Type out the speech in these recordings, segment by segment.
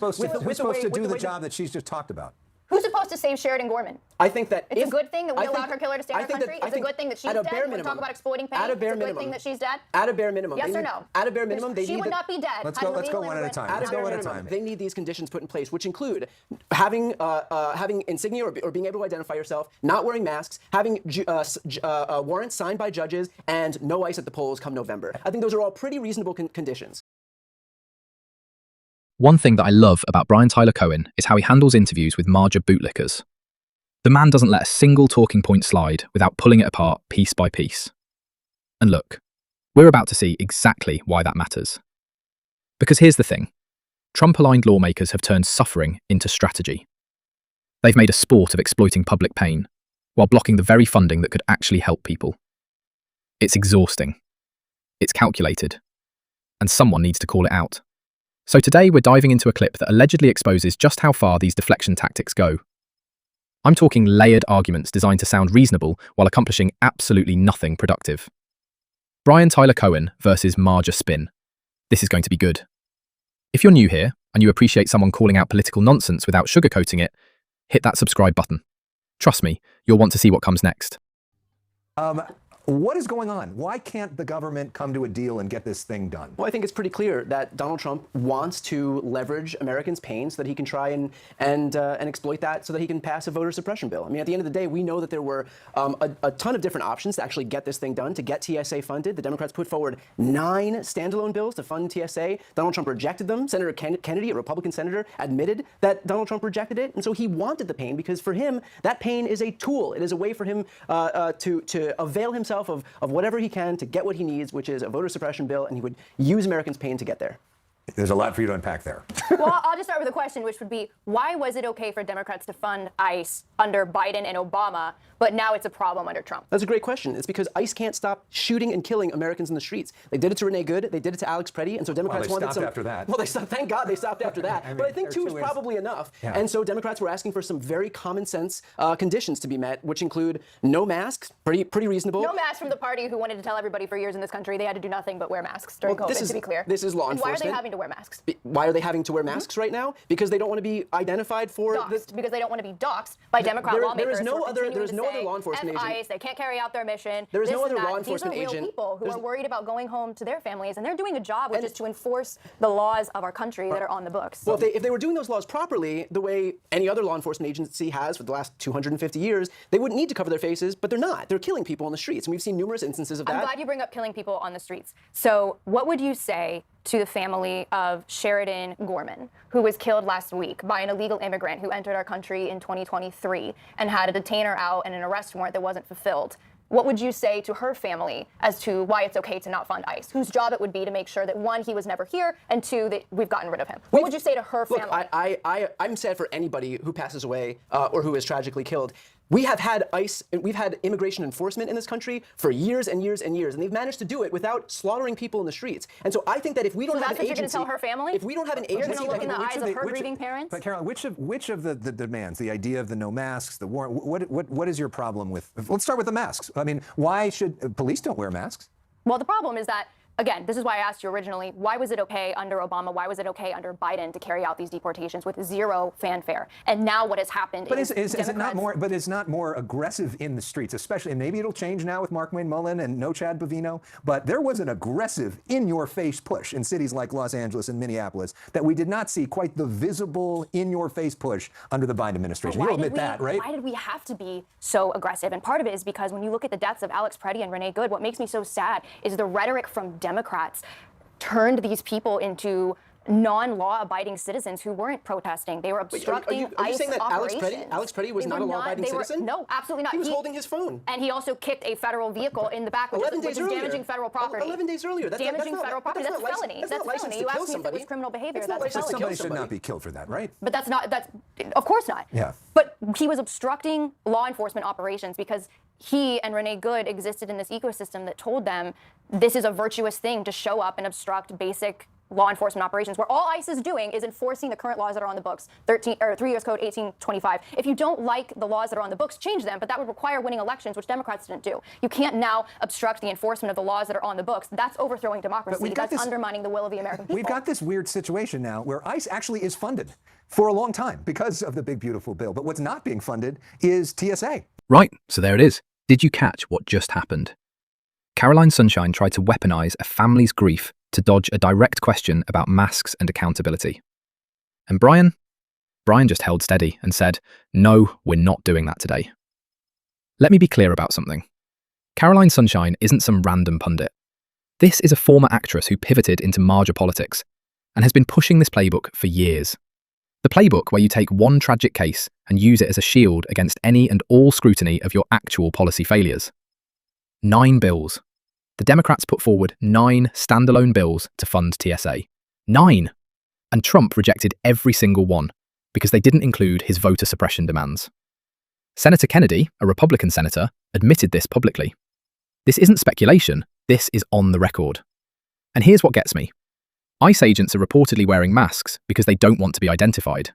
Who's supposed to do the job that she's just talked about? Who's supposed to save Sheridan Gorman? I think that it's a good thing that we allowed her killer to stay in our country. It's a good thing that she's dead. We talk about exploiting pain. It's a good thing that she's dead. At a bare minimum. Yes or no? At a bare minimum, she would not be dead. Let's go one at a time. At a bare minimum, they need these conditions put in place, which include having insignia or being able to identify yourself, not wearing masks, having warrants signed by judges, and no ICE at the polls come November. I think those are all pretty reasonable conditions. One thing that I love about Brian Tyler Cohen is how he handles interviews with MAGA bootlickers. The man doesn't let a single talking point slide without pulling it apart piece by piece. And look, we're about to see exactly why that matters. Because here's the thing. Trump-aligned lawmakers have turned suffering into strategy. They've made a sport of exploiting public pain, while blocking the very funding that could actually help people. It's exhausting. It's calculated. And someone needs to call it out. So today we're diving into a clip that allegedly exposes just how far these deflection tactics go. I'm talking layered arguments designed to sound reasonable while accomplishing absolutely nothing productive. Brian Tyler Cohen versus MAGA spin. This is going to be good. If you're new here and you appreciate someone calling out political nonsense without sugarcoating it, hit that subscribe button. Trust me, you'll want to see what comes next. What is going on? Why can't the government come to a deal and get this thing done? Well, I think it's pretty clear that Donald Trump wants to leverage Americans' pain so that he can try and exploit that so that he can pass a voter suppression bill. I mean, at the end of the day, we know that there were a ton of different options to actually get this thing done, to get TSA funded. The Democrats put forward 9 standalone bills to fund TSA. Donald Trump rejected them. Senator Kennedy, a Republican senator, admitted that Donald Trump rejected it. And so he wanted the pain because for him, that pain is a tool. It is a way for him to avail himself of whatever he can to get what he needs, which is a voter suppression bill, and he would use Americans' pain to get there. There's a lot for you to unpack there. Well, I'll just start with a question, which would be, why was it okay for Democrats to fund ICE under Biden and Obama, but now it's a problem under Trump? That's a great question. It's because ICE can't stop shooting and killing Americans in the streets. They did it to Renee Good, they did it to Alex Preddy, and so Democrats wanted some... after that. Well, they stopped, thank God they stopped after that. But I think 2 is probably enough. Yeah. And so Democrats were asking for some very common sense conditions to be met, which include no masks, pretty reasonable. No masks from the party who wanted to tell everybody for years in this country they had to do nothing but wear masks during COVID, to be clear. This is law Why enforcement. are they having to wear masks? Why are they having to wear masks right now? Because they don't want to be identified for because they don't want to be doxxed by Democrat lawmakers. There is no other law enforcement agent. ICE, they can't carry out their mission. There is no other law enforcement agent. These are real people who are worried about going home to their families, and they're doing a job which is to enforce the laws of our country that are on the books. Well, if they were doing those laws properly, the way any other law enforcement agency has for the last 250 years, they wouldn't need to cover their faces, but they're not. They're killing people on the streets, and we've seen numerous instances of that. I'm glad you bring up killing people on the streets. So what would you say to the family of Sheridan Gorman, who was killed last week by an illegal immigrant who entered our country in 2023 and had a detainer out and an arrest warrant that wasn't fulfilled? What would you say to her family as to why it's okay to not fund ICE, whose job it would be to make sure that 1, he was never here, and 2, that we've gotten rid of him? What would you say to her family? Look, I'm sad for anybody who passes away or who is tragically killed. We have had ICE, we've had immigration enforcement in this country for years and years and years, and they've managed to do it without slaughtering people in the streets. And so I think that if we don't have an agency, you're going to tell her family? If we don't have an agency, you're going to look in the eyes of her grieving parents. But Carol, which of the demands, the idea of the no masks, the warrant, what is your problem with? Let's start with the masks. I mean, why should police don't wear masks? Well, the problem is that, again, this is why I asked you originally, why was it okay under Obama, why was it okay under Biden to carry out these deportations with 0 fanfare? And now what has happened is it not more, but it's not more aggressive in the streets, especially, and maybe it'll change now with Mark Wayne Mullen and no Chad Bovino, but there was an aggressive in-your-face push in cities like Los Angeles and Minneapolis that we did not see quite the visible in-your-face push under the Biden administration. You'll admit that, right? Why did we have to be so aggressive? And part of it is because when you look at the deaths of Alex Preddy and Renee Good, what makes me so sad is the rhetoric from Democrats turned these people into non-law abiding citizens who weren't protesting. They were obstructing ICE operations. Are you saying that Alex Preddy was not a law-abiding citizen? No, absolutely not. He was holding his phone. And he also kicked a federal vehicle in the back, which is damaging federal property. 11 days earlier. Damaging federal property. That's a felony. That's a felony. You asked me if it was criminal behavior. That's a felony. Somebody should not be killed for that, right? But that's not, of course not. Yeah. But he was obstructing law enforcement operations because he and Renee Good existed in this ecosystem that told them this is a virtuous thing to show up and obstruct basic law enforcement operations, where all ICE is doing is enforcing the current laws that are on the books, 3 U.S. Code 1825. If you don't like the laws that are on the books, change them, but that would require winning elections, which Democrats didn't do. You can't now obstruct the enforcement of the laws that are on the books. That's overthrowing democracy. That's undermining the will of the American people. We've got this weird situation now where ICE actually is funded for a long time because of the big, beautiful bill. But what's not being funded is TSA. Right, so there it is. Did you catch what just happened? Caroline Sunshine tried to weaponize a family's grief to dodge a direct question about masks and accountability. And Brian just held steady and said, no, we're not doing that today. Let me be clear about something. Caroline Sunshine isn't some random pundit. This is a former actress who pivoted into MAGA politics and has been pushing this playbook for years. The playbook where you take one tragic case and use it as a shield against any and all scrutiny of your actual policy failures. 9 bills. The Democrats put forward 9 standalone bills to fund TSA. 9! And Trump rejected every single one because they didn't include his voter suppression demands. Senator Kennedy, a Republican senator, admitted this publicly. This isn't speculation, this is on the record. And here's what gets me. ICE agents are reportedly wearing masks because they don't want to be identified.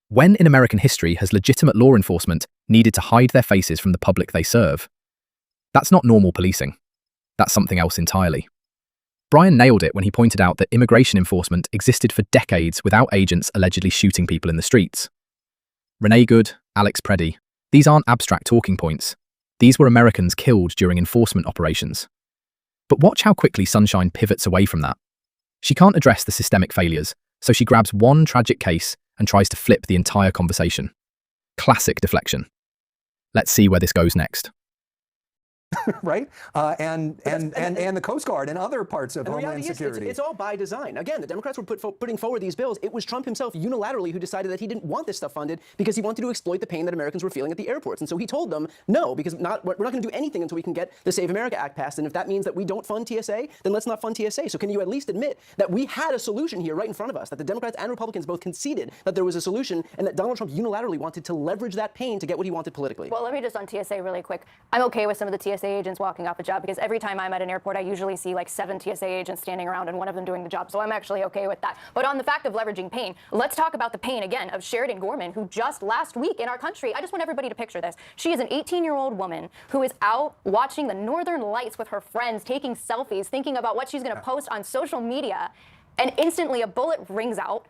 When in American history has legitimate law enforcement needed to hide their faces from the public they serve? That's not normal policing. That's something else entirely. Brian nailed it when he pointed out that immigration enforcement existed for decades without agents allegedly shooting people in the streets. Renee Good, Alex Preddy, these aren't abstract talking points. These were Americans killed during enforcement operations. But watch how quickly Sunshine pivots away from that. She can't address the systemic failures, so she grabs one tragic case and tries to flip the entire conversation. Classic deflection. Let's see where this goes next. Right? And the Coast Guard and other parts of Homeland Security. It's all by design. Again, the Democrats were putting forward these bills. It was Trump himself unilaterally who decided that he didn't want this stuff funded because he wanted to exploit the pain that Americans were feeling at the airports. And so he told them, no, because we're not going to do anything until we can get the Save America Act passed. And if that means that we don't fund TSA, then let's not fund TSA. So can you at least admit that we had a solution here right in front of us, that the Democrats and Republicans both conceded that there was a solution and that Donald Trump unilaterally wanted to leverage that pain to get what he wanted politically? Well, let me just on TSA really quick. I'm okay with some of the TSA agents walking off a job because every time I'm at an airport, I usually see like 7 TSA agents standing around and one of them doing the job. So I'm actually okay with that. But on the fact of leveraging pain, let's talk about the pain again of Sheridan Gorman, who just last week in our country, I just want everybody to picture this. She is an 18-year-old woman who is out watching the Northern Lights with her friends, taking selfies, thinking about what she's going to post on social media, and instantly a bullet rings out,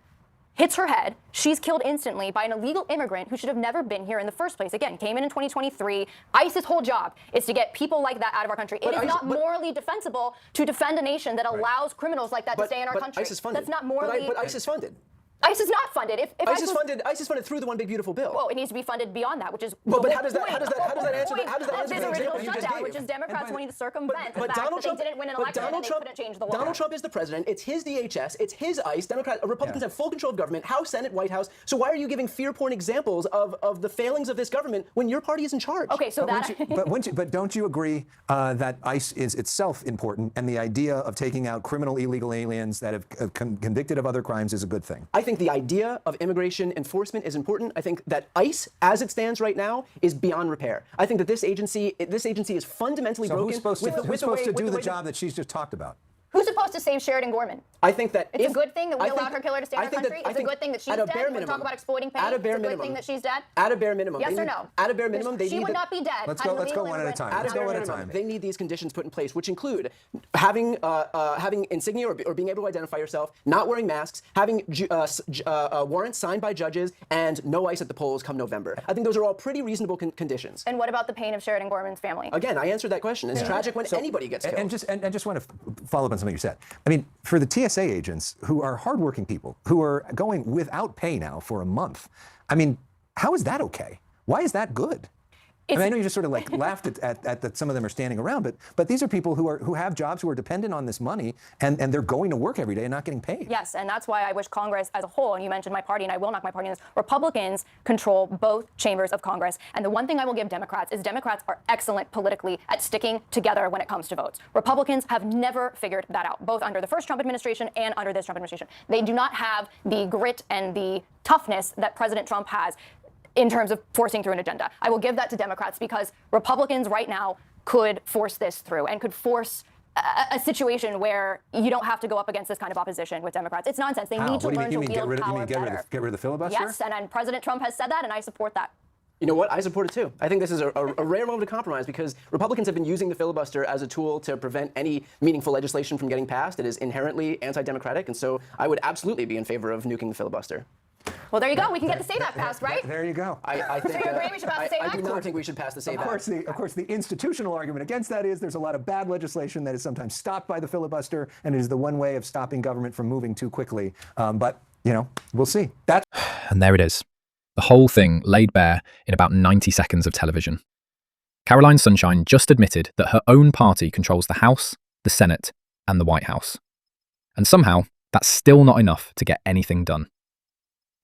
hits her head. She's killed instantly by an illegal immigrant who should have never been here in the first place. Again, came in 2023. ICE's whole job is to get people like that out of our country. It is not morally defensible to defend a nation that allows criminals like that to stay in our country. ICE is funded. That's not morally. But ICE is funded. ICE is not funded. If ICE is funded through the One Big Beautiful Bill. Well, it needs to be funded beyond that, which is. Well, but how does that answer the original shutdown, which is Democrats wanting to circumvent the fact that they didn't win an election and they couldn't change the law. Donald Trump is the president. It's his DHS. It's his ICE. Republicans have full control of government. House, Senate, White House. So why are you giving fear porn examples of the failings of this government when your party is in charge? Okay, so but don't you agree that ICE is itself important, and the idea of taking out criminal illegal aliens that have convicted of other crimes is a good thing? I think the idea of immigration enforcement is important. I think that ICE, as it stands right now, is beyond repair. I think that this agency is fundamentally broken. So who's supposed to do the job that she's just talked about? Who's supposed to save Sheridan Gorman? I think that it's a good thing that we allowed her killer to stay in our country. It's a good thing that she's dead. When we talk about exploiting pain, it's a good thing that she's dead. At a bare minimum. Yes or no? At a bare minimum, she would not be dead. Let's go one at a time. At a bare minimum, they need these conditions put in place, which include having insignia or being able to identify yourself, not wearing masks, having warrants signed by judges, and no ICE at the polls come November. I think those are all pretty reasonable conditions. And what about the pain of Sheridan Gorman's family? Again, I answered that question. It's tragic when anybody gets killed. And just want to follow up on something you said. I mean, for the TSA agents who are hardworking people who are going without pay now for a month, I mean, how is that okay? Why is that good? I mean, I know you just sort of like laughed at that some of them are standing around, but these are people who have jobs, who are dependent on this money, and they're going to work every day and not getting paid. Yes, and that's why I wish Congress as a whole, and you mentioned my party, and I will knock my party in this, Republicans control both chambers of Congress. And the one thing I will give Democrats is Democrats are excellent politically at sticking together when it comes to votes. Republicans have never figured that out, both under the first Trump administration and under this Trump administration. They do not have the grit and the toughness that President Trump has in terms of forcing through an agenda. I will give that to Democrats because Republicans right now could force this through and could force a situation where you don't have to go up against this kind of opposition with Democrats. It's nonsense. They need to learn to wield power better. Get rid of the filibuster? Yes, and President Trump has said that, and I support that. You know what? I support it too. I think this is a rare moment of compromise because Republicans have been using the filibuster as a tool to prevent any meaningful legislation from getting passed. It is inherently anti-democratic, and so I would absolutely be in favor of nuking the filibuster. Well, there you go. We can get the SAVE Act passed, right? There you go. I think, So you agree we should pass the SAVE Act? I do not think we should pass the SAVE Act. Of course, the institutional argument against that is there's a lot of bad legislation that is sometimes stopped by the filibuster, and it is the one way of stopping government from moving too quickly. But, you know, we'll see. And there it is. The whole thing laid bare in about 90 seconds of television. Caroline Sunshine just admitted that her own party controls the House, the Senate, and the White House. And somehow, that's still not enough to get anything done.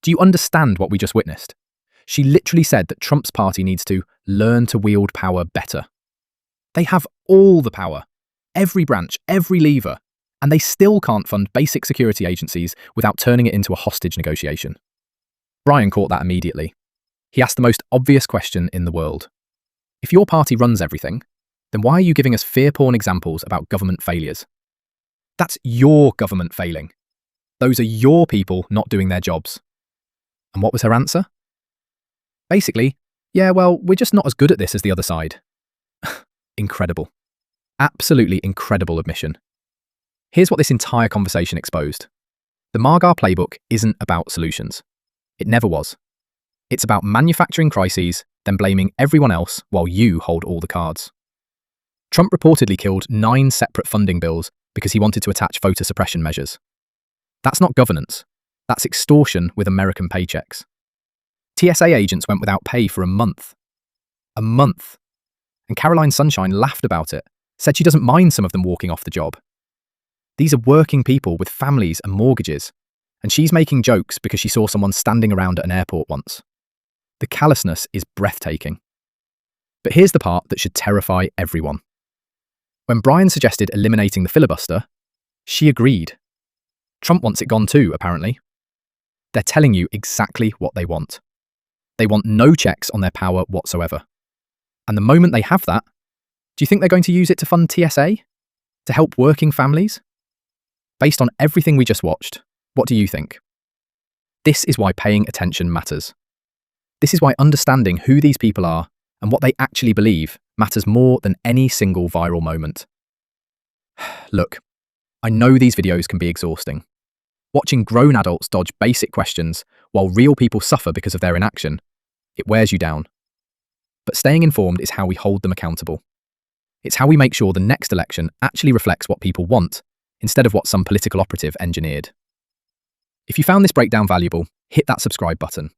Do you understand what we just witnessed? She literally said that Trump's party needs to learn to wield power better. They have all the power, every branch, every lever, and they still can't fund basic security agencies without turning it into a hostage negotiation. Brian caught that immediately. He asked the most obvious question in the world. If your party runs everything, then why are you giving us fear-porn examples about government failures? That's your government failing. Those are your people not doing their jobs. And what was her answer? Basically, yeah, well, we're just not as good at this as the other side. Incredible. Absolutely incredible admission. Here's what this entire conversation exposed. The MAGA playbook isn't about solutions. It never was. It's about manufacturing crises, then blaming everyone else while you hold all the cards. Trump reportedly killed 9 separate funding bills because he wanted to attach voter suppression measures. That's not governance. That's extortion with American paychecks. TSA agents went without pay for a month. A month. And Caroline Sunshine laughed about it, said she doesn't mind some of them walking off the job. These are working people with families and mortgages, and she's making jokes because she saw someone standing around at an airport once. The callousness is breathtaking. But here's the part that should terrify everyone. When Brian suggested eliminating the filibuster, she agreed. Trump wants it gone too, apparently. They're telling you exactly what they want. They want no checks on their power whatsoever. And the moment they have that, do you think they're going to use it to fund TSA? To help working families? Based on everything we just watched, what do you think? This is why paying attention matters. This is why understanding who these people are and what they actually believe matters more than any single viral moment. Look, I know these videos can be exhausting. Watching grown adults dodge basic questions while real people suffer because of their inaction, it wears you down. But staying informed is how we hold them accountable. It's how we make sure the next election actually reflects what people want, instead of what some political operative engineered. If you found this breakdown valuable, hit that subscribe button.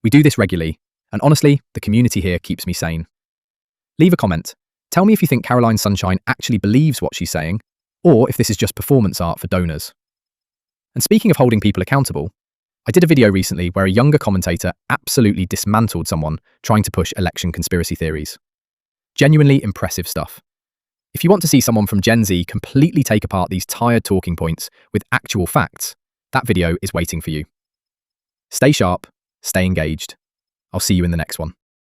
We do this regularly, and honestly, the community here keeps me sane. Leave a comment. Tell me if you think Caroline Sunshine actually believes what she's saying, or if this is just performance art for donors. And speaking of holding people accountable, I did a video recently where a younger commentator absolutely dismantled someone trying to push election conspiracy theories. Genuinely impressive stuff. If you want to see someone from Gen Z completely take apart these tired talking points with actual facts, that video is waiting for you. Stay sharp, stay engaged. I'll see you in the next one.